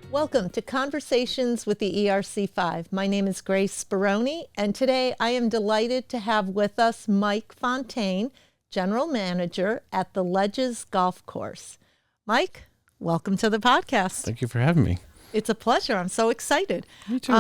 Welcome to Conversations with the ERC5. My name is Grace Speroni, and today I am delighted to have with us Mike Fontaine, General Manager at the Ledges Golf Course. Mike, welcome to the podcast. Thank you for having me. It's a pleasure. I'm so excited. Me too.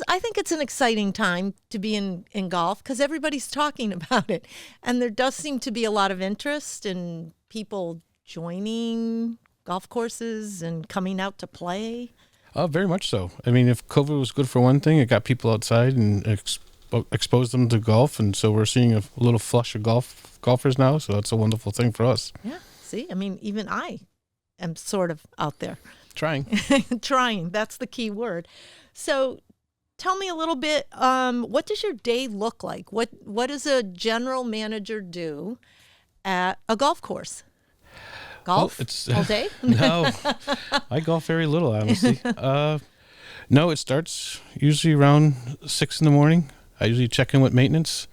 I think it's an exciting time to be in golf because everybody's talking about it. And there does seem to be a lot of interest in people joining golf courses and coming out to play. Very much so. I mean, if COVID was good for one thing, it got people outside and exposed them to golf. And so we're seeing a little flush of golfers now. So that's a wonderful thing for us. Yeah. See, I mean, even I am sort of out there. Trying. Trying. That's the key word. So tell me a little bit, what does your day look like? What does a general manager do at a golf course? Golf all day? No, I golf very little, honestly. No, it starts usually around 6 in the morning. I usually check in with maintenance,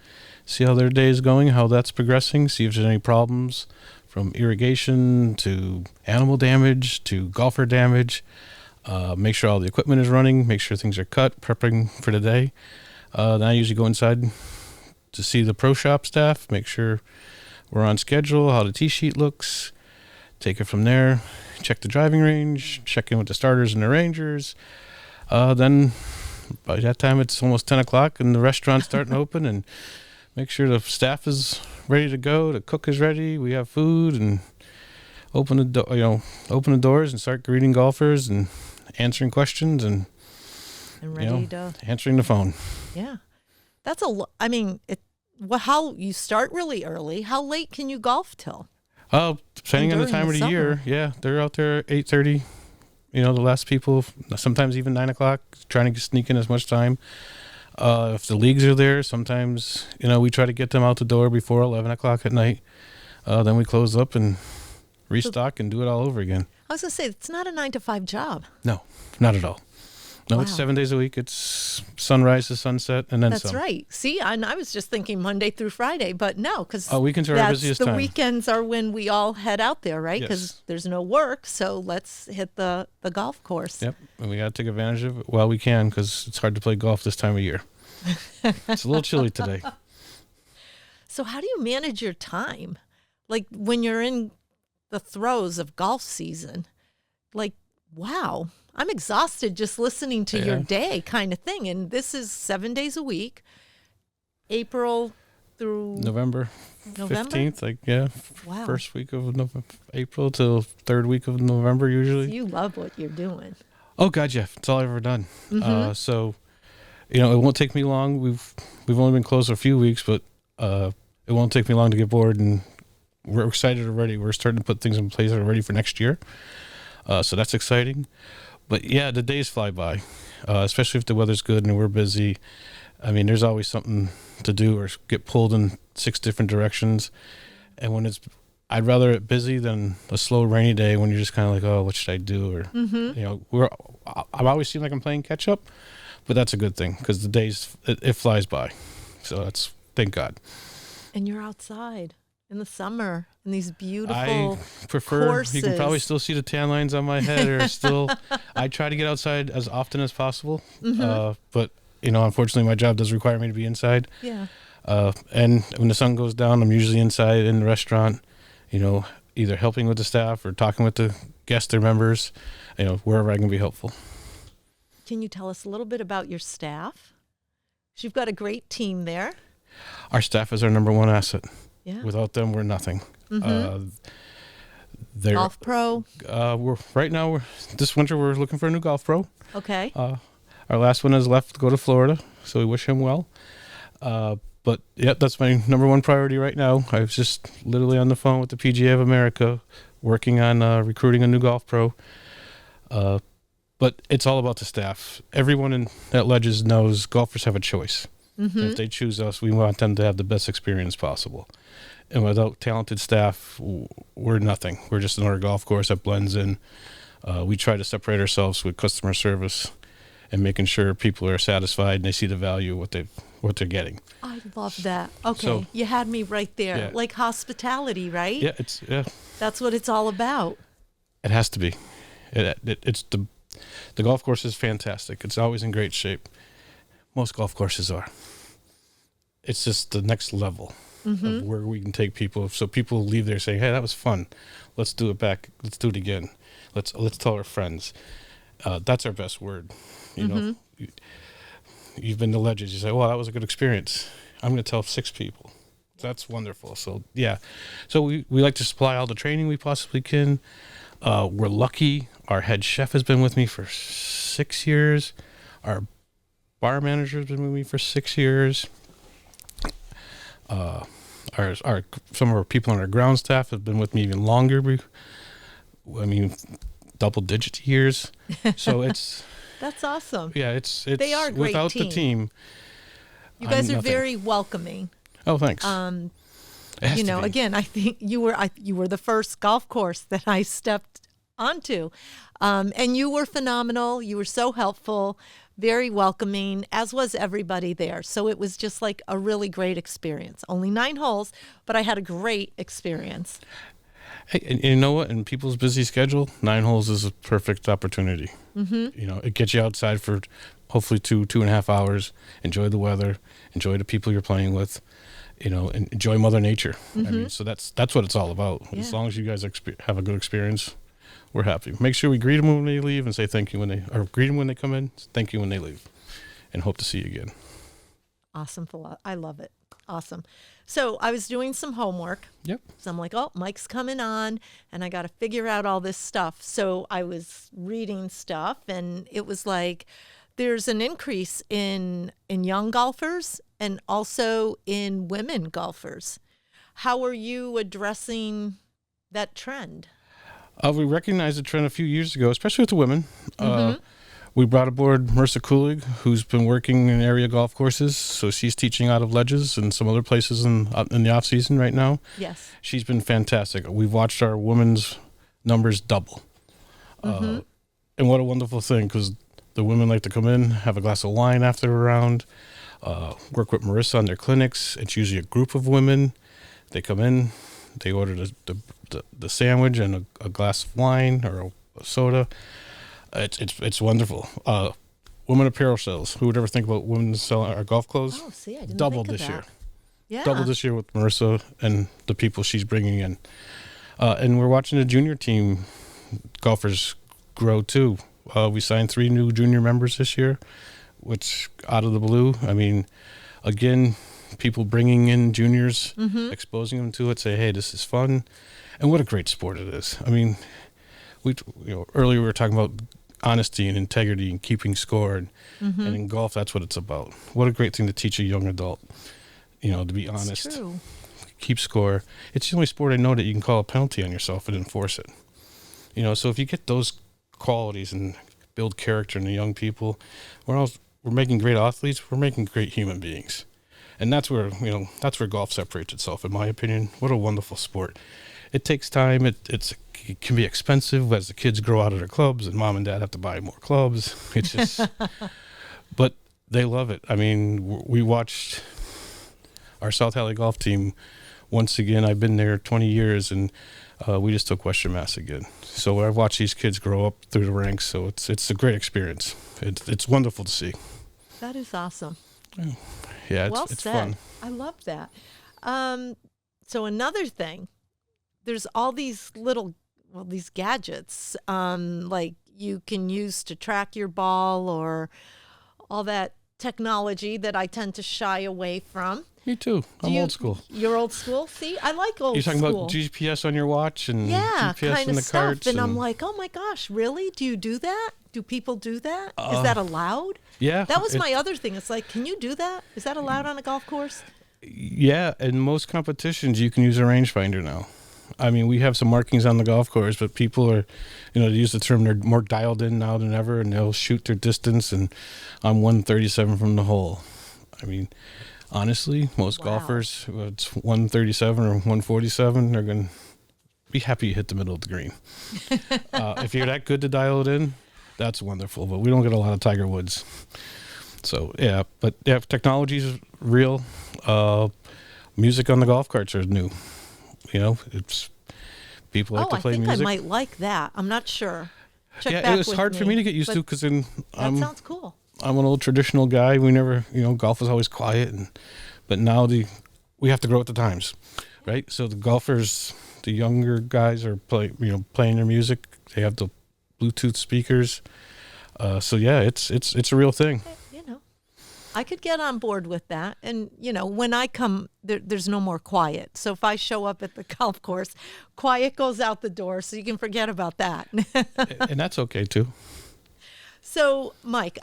see how their day is going, how that's progressing, see if there's any problems from irrigation to animal damage to golfer damage. Make sure all the equipment is running, make sure things are cut, prepping for the day. Then I usually go inside to see the pro shop staff, make sure we're on schedule, how the tee sheet looks. Take it from there, check the driving range, check in with the starters and the rangers. Then by that time, it's almost 10 o'clock and the restaurant's starting to open, and make sure the staff is ready to go. The cook is ready. We have food, and open the doors and start greeting golfers and answering questions and ready to answering the phone. Yeah, that's how you start really early. How late can you golf till? Depending on the time of the year, yeah, they're out there at 8:30. The last people, sometimes even 9 o'clock, trying to sneak in as much time. If the leagues are there, sometimes, we try to get them out the door before 11 o'clock at night. Then we close up and restock and do it all over again. I was going to say, it's not a 9 to 5 job. No, not at all. No, Wow. It's 7 days a week. It's sunrise to sunset and then That's some. right. See, I was just thinking Monday through Friday, but no, because weekends are our busiest time. The weekends are when we all head out there, right? Because there's no work, so let's hit the golf course. Yep, and we got to take advantage of it while we can because it's hard to play golf this time of year. It's a little chilly today. So how do you manage your time? Like when you're in the throes of golf season, like, wow, I'm exhausted just listening to your day kind of thing. And this is 7 days a week, April through November 15th, Wow. First week of April till third week of November usually. So you love what you're doing. Oh God, yeah, it's all I've ever done. Mm-hmm. So, it won't take me long. We've only been closed for a few weeks, but it won't take me long to get bored, and we're excited already. We're starting to put things in place that are ready for next year. So that's exciting. But yeah, the days fly by, especially if the weather's good and we're busy. I mean, there's always something to do or get pulled in 6 different directions. And when I'd rather it busy than a slow rainy day when you're just kind of like, oh, what should I do? Or, I always seem like I'm playing catch up, but that's a good thing because the days, it flies by. So thank God. And you're outside in the summer in these beautiful I prefer courses. You can probably still see the tan lines on my head I try to get outside as often as possible. Mm-hmm. But unfortunately my job does require me to be inside. Yeah. And when the sun goes down, I'm usually inside in the restaurant, either helping with the staff or talking with the guests or members, wherever I can be helpful. Can you tell us a little bit about your staff? 'Cause you've got a great team there. Our staff is our number one asset. Yeah. Without them, we're nothing. Mm-hmm. Golf pro. This winter we're looking for a new golf pro. Okay. Our last one has left to go to Florida, so we wish him well. But yeah, that's my number one priority right now. I was just literally on the phone with the PGA of America, working on recruiting a new golf pro. But it's all about the staff. Everyone at Ledges knows golfers have a choice. Mm-hmm. If they choose us, we want them to have the best experience possible. And without talented staff, we're nothing. We're just another golf course that blends in. We try to separate ourselves with customer service and making sure people are satisfied and they see the value of what they're getting. I love that. Okay, So- you had me right there. Yeah. Like hospitality, right? Yeah, That's what it's all about. it has to be. It's the golf course is fantastic. It's always in great shape. Most golf courses are. It's just the next level of where we can take people. So people leave there saying, "Hey, that was fun. Let's do it back. Let's do it again. Let's tell our friends." That's our best word. You know, you've been to Legends. You say, "Well, that was a good experience." I'm going to tell 6 people. That's wonderful. So yeah, so we like to supply all the training we possibly can. We're lucky. Our head chef has been with me for 6 years. Our bar manager has been with me for 6 years. Some of our people on our ground staff have been with me even longer. Double-digit years. So it's That's awesome. yeah, it's They are a great without team. the team. You guys I'm are nothing. very welcoming. Oh, thanks. It has You to know, be. again, I think you were the first golf course that I stepped onto, and you were phenomenal. You were so helpful, very welcoming, as was everybody there. So it was just like a really great experience. Only 9 holes, but I had a great experience. Hey, and you know what? In people's busy schedule, 9 holes is a perfect opportunity. You know, it gets you outside for hopefully 2.5 hours. Enjoy the weather, enjoy the people you're playing with, you know, and enjoy Mother Nature. I mean, so that's what it's all about. Yeah. As long as you guys have a good experience, we're happy. Make sure we greet them when they leave and say thank you or greet them when they come in, thank you when they leave, and hope to see you again. Awesome. I love it. Awesome. So I was doing some homework. Yep. So I'm like, oh, Mike's coming on, and I got to figure out all this stuff. So I was reading stuff, and it was like there's an increase in young golfers and also in women golfers. How are you addressing that trend? We recognized the trend a few years ago, especially with the women. We brought aboard Marissa Kulig, who's been working in area golf courses. So she's teaching out of Ledges and some other places in the off season right now. Yes. She's been fantastic. We've watched our women's numbers double. And what a wonderful thing, because the women like to come in, have a glass of wine after a round, work with Marissa on their clinics. It's usually a group of women. They come in, they order the sandwich and a glass of wine or a soda. It's wonderful. Women apparel sales. Who would ever think about women selling our golf clothes? Oh, see, I didn't Doubled think of this that. year. Yeah. Doubled this year with Marissa and the people she's bringing in. And we're watching the junior team golfers grow too. We signed 3 new junior members this year, which out of the blue. I mean, again, people bringing in juniors, exposing them to it, say, hey, this is fun. And what a great sport it is. I mean, earlier we were talking about honesty and integrity and keeping score. And in golf, that's what it's about. What a great thing to teach a young adult, to be honest. It's true. Keep score. It's the only sport I know that you can call a penalty on yourself and enforce it. So if you get those qualities and build character in the young people, we're making great athletes. We're making great human beings. And that's where golf separates itself, in my opinion. What a wonderful sport. It takes time. It can be expensive as the kids grow out of their clubs and mom and dad have to buy more clubs. It's just, but they love it. I mean, we watched our South Hadley golf team once again. I've been there 20 years and we just took Western Mass again. So I've watched these kids grow up through the ranks. So it's a great experience. It's wonderful to see. That is awesome. Yeah, Well it's said. fun. I love that. So another thing, there's all these these gadgets, like you can use to track your ball or all that technology that I tend to shy away from. Me too. I'm old school. You're old school? See, I like old You're talking school. about GPS on your watch and Yeah, GPS kind in of the carts. stuff. And I'm like, oh my gosh, really? Do you do that? Do people do that? Is that allowed? Yeah. That was my other thing. It's like, can you do that? Is that allowed on a golf course? Yeah, in most competitions, you can use a rangefinder now. I mean, we have some markings on the golf course, but people are, to use the term, they're more dialed in now than ever, and they'll shoot their distance. And I'm 137 from the hole. I mean, honestly, most golfers, it's 137 or 147, they're going to be happy you hit the middle of the green. If you're that good to dial it in, that's wonderful. But we don't get a lot of Tiger Woods. So, yeah. But, yeah, technology is real. Music on the golf carts are new. It's people like to play music. I think I might like that. I'm not sure. Check back it was with hard for me to get used to because that sounds cool. I'm an old traditional guy. We never, golf was always quiet, but now we have to grow with the times, right? So the golfers, the younger guys are playing their music. They have the Bluetooth speakers. So yeah, it's a real thing. I could get on board with that. And, when I come, there's no more quiet. So if I show up at the golf course, quiet goes out the door, so you can forget about that. And that's okay, too. So, Mike,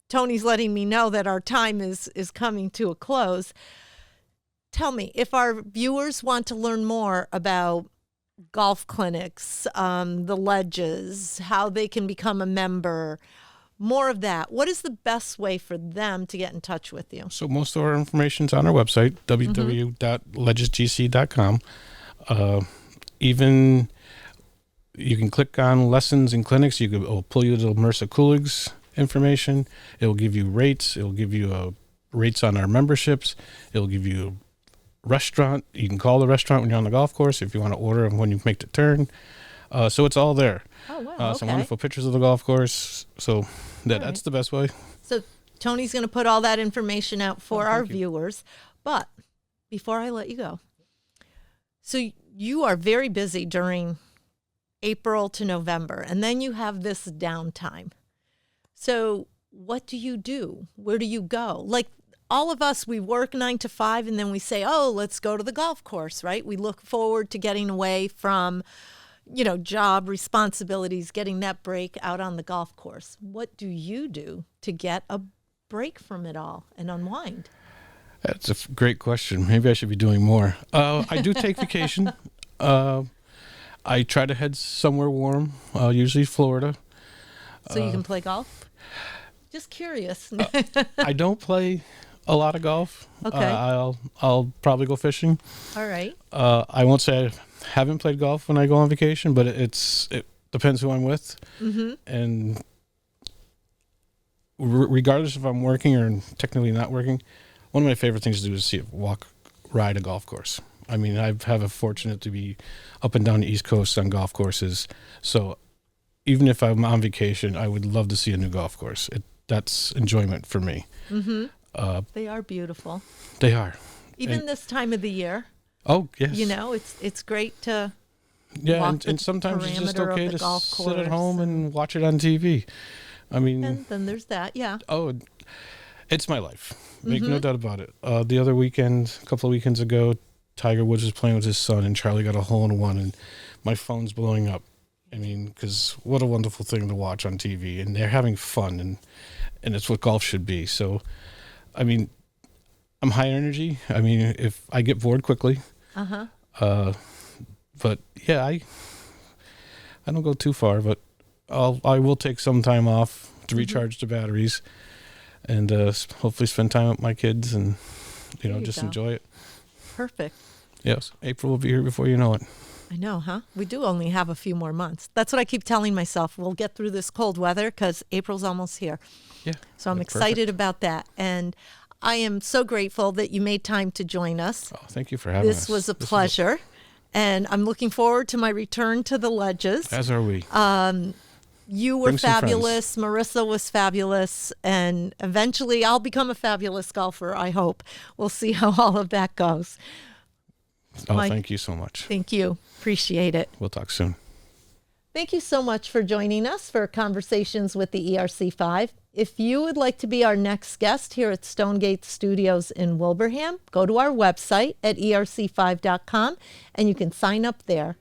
Tony's letting me know that our time is coming to a close. Tell me, if our viewers want to learn more about golf clinics, the ledges, how they can become a member, more of that, what is the best way for them to get in touch with you? So most of our information's on our website, www.ledgesgc.com. Even you can click on lessons and clinics. It'll pull you to Mercer Kulig's information. It'll give you rates. It'll give you rates on our memberships. It'll give you a restaurant. You can call the restaurant when you're on the golf course if you want to order them when you make the turn. So it's all there. Oh, wow. Some wonderful pictures of the golf course. So that's the best way. So Tony's going to put all that information out for our viewers. But before I let you go, so you are very busy during April to November, and then you have this downtime. So what do you do? Where do you go? Like all of us, we work 9 to 5, and then we say, oh, let's go to the golf course, right? We look forward to getting away from job responsibilities, getting that break out on the golf course. What do you do to get a break from it all and unwind? That's a great question. Maybe I should be doing more. I do take vacation. I try to head somewhere warm, usually Florida. So you can play golf? Just curious. I don't play a lot of golf. Okay. I'll probably go fishing. All right. I won't say I haven't played golf when I go on vacation, but it depends who I'm with. Mm-hmm. And regardless if I'm working or technically not working, one of my favorite things to do is ride a golf course. I mean, I have a fortunate to be up and down the East Coast on golf courses. So even if I'm on vacation, I would love to see a new golf course. That's enjoyment for me. Mm-hmm. They are beautiful. They are. Even this time of the year. Oh, yes. It's great to walk and sometimes it's just okay to sit at home and watch it on TV. I mean... And then there's that, yeah. Oh, it's my life. Make no doubt about it. The other weekend, a couple of weekends ago, Tiger Woods was playing with his son, and Charlie got a hole-in-one, and my phone's blowing up. I mean, because what a wonderful thing to watch on TV, and they're having fun, and it's what golf should be. So, I mean, I'm high energy. I mean, if I get bored quickly. But yeah, I don't go too far, but I will take some time off to recharge the batteries, and hopefully spend time with my kids and just enjoy it. Perfect. Yes, April will be here before you know it. I know, huh? We do only have a few more months. That's what I keep telling myself. We'll get through this cold weather because April's almost here. Yeah. So I'm excited about that. And I am so grateful that you made time to join us. Oh, thank you for having us. This was a pleasure. And I'm looking forward to my return to the ledges. As are we. You were fabulous. Marissa was fabulous. And eventually I'll become a fabulous golfer, I hope. We'll see how all of that goes. Oh, Mike, thank you so much. Thank you. Appreciate it. We'll talk soon. Thank you so much for joining us for Conversations with the ERC5. If you would like to be our next guest here at Stonegate Studios in Wilbraham, go to our website at erc5.com and you can sign up there.